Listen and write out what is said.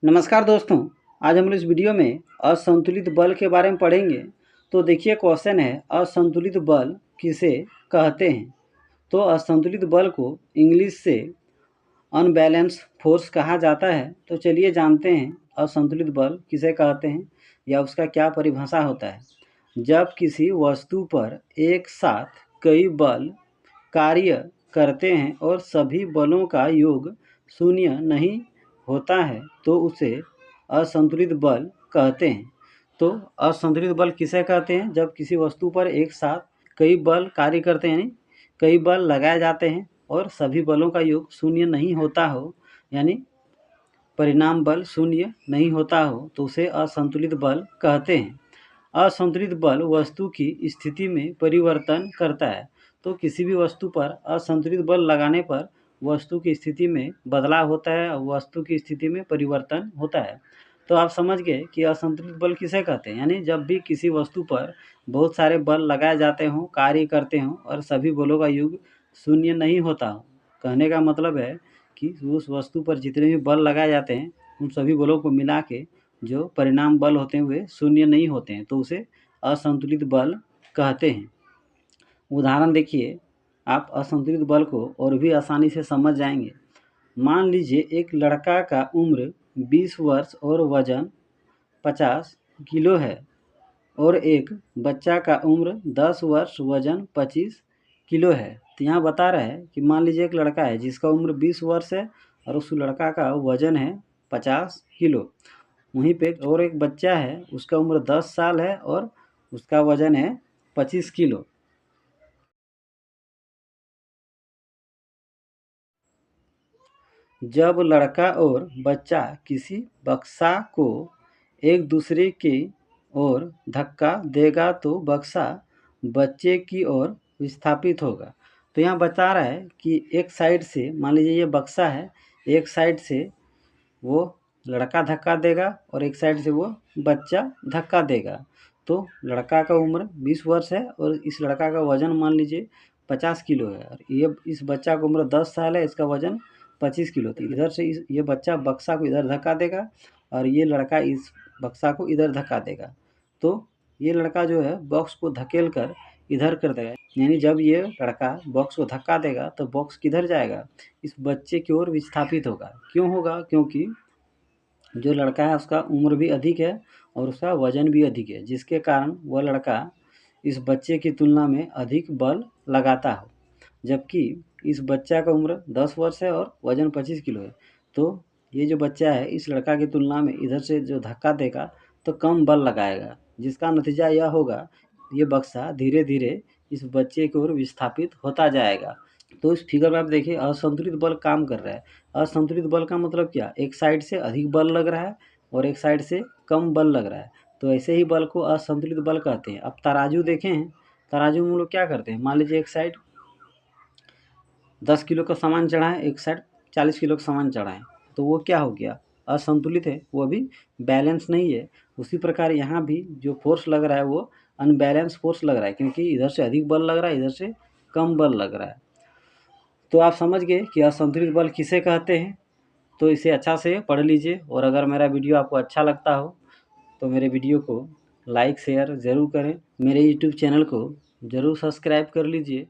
नमस्कार दोस्तों। आज हम इस वीडियो में असंतुलित बल के बारे में पढ़ेंगे। तो देखिए क्वेश्चन है, असंतुलित बल किसे कहते हैं। तो असंतुलित बल को इंग्लिश से अनबैलेंस फोर्स कहा जाता है। तो चलिए जानते हैं असंतुलित बल किसे कहते हैं या उसका क्या परिभाषा होता है। जब किसी वस्तु पर एक साथ कई बल कार्य करते हैं और सभी बलों का योग शून्य नहीं होता है तो उसे असंतुलित बल कहते हैं। तो असंतुलित बल किसे कहते हैं? जब किसी वस्तु पर एक साथ कई बल कार्य करते हैं, यानी कई बल लगाए जाते हैं और सभी बलों का योग शून्य नहीं होता हो, यानी परिणाम बल शून्य नहीं होता हो, तो उसे असंतुलित बल कहते हैं। असंतुलित बल वस्तु की स्थिति में परिवर्तन करता है। तो किसी भी वस्तु पर असंतुलित बल लगाने पर वस्तु की स्थिति में बदलाव होता है और वस्तु की स्थिति में परिवर्तन होता है। तो आप समझ गए कि असंतुलित बल किसे कहते हैं, यानी जब भी किसी वस्तु पर बहुत सारे बल लगाए जाते हों, कार्य करते हों और सभी बलों का योग शून्य नहीं होता हो। कहने का मतलब है कि उस वस्तु पर जितने भी बल लगाए जाते हैं उन सभी बलों को मिला के जो परिणाम बल होते हैं वे शून्य नहीं होते हैं, तो उसे असंतुलित बल कहते हैं। उदाहरण देखिए, आप असंतुलित बल को और भी आसानी से समझ जाएंगे। मान लीजिए एक लड़का का उम्र 20 वर्ष और वजन 50 किलो है और एक बच्चा का उम्र 10 वर्ष वजन 25 किलो है। तो यहाँ बता रहा है कि मान लीजिए एक लड़का है जिसका उम्र 20 वर्ष है और उस लड़का का वजन है 50 किलो। वहीं पे और एक बच्चा है, उसका उम्र 10 साल है और उसका वजन है 25 किलो। जब लड़का और बच्चा किसी बक्सा को एक दूसरे की ओर धक्का देगा तो बक्सा बच्चे की ओर विस्थापित होगा। तो यहाँ बता रहा है कि एक साइड से, मान लीजिए ये बक्सा है, एक साइड से वो लड़का धक्का देगा और एक साइड से वो बच्चा धक्का देगा। तो लड़का का उम्र 20 वर्ष है और इस लड़का का वजन मान लीजिए 50 किलो है और ये इस बच्चा का उम्र 10 साल है, इसका वजन 25 किलो। तो इधर से ये बच्चा बक्सा को इधर धक्का देगा और ये लड़का इस बक्सा को इधर धक्का देगा। तो ये लड़का जो है बॉक्स को धकेल कर इधर कर देगा, यानी जब ये लड़का बॉक्स को धक्का देगा तो बॉक्स किधर जाएगा? इस बच्चे की ओर विस्थापित होगा। क्यों होगा? क्योंकि जो लड़का है उसका उम्र भी अधिक है और उसका वजन भी अधिक है, जिसके कारण वह लड़का इस बच्चे की तुलना में अधिक बल लगाता हो। जबकि इस बच्चा का उम्र 10 वर्ष है और वजन 25 किलो है। तो ये जो बच्चा है इस लड़का की तुलना में इधर से जो धक्का देगा तो कम बल लगाएगा, जिसका नतीजा यह होगा ये बक्सा धीरे धीरे इस बच्चे की ओर विस्थापित होता जाएगा। तो इस फिगर में आप देखिए असंतुलित बल काम कर रहा है। असंतुलित बल का मतलब क्या? एक साइड से अधिक बल लग रहा है और एक साइड से कम बल लग रहा है। तो ऐसे ही बल को असंतुलित बल कहते हैं। अब तराजू देखे हैं, तराजू में हम लोग क्या करते हैं? मान लीजिए एक साइड 10 किलो का सामान चढ़ाएं, एक साइड 40 किलो का सामान चढ़ाएं, तो वो क्या हो गया? असंतुलित है, वो भी बैलेंस नहीं है। उसी प्रकार यहाँ भी जो फोर्स लग रहा है वो अनबैलेंस फोर्स लग रहा है, क्योंकि इधर से अधिक बल लग रहा है, इधर से कम बल लग रहा है। तो आप समझ गए कि असंतुलित बल किसे कहते हैं। तो इसे अच्छा से पढ़ लीजिए और अगर मेरा वीडियो आपको अच्छा लगता हो तो मेरे वीडियो को लाइक शेयर ज़रूर करें। मेरे यूट्यूब चैनल को ज़रूर सब्सक्राइब कर लीजिए।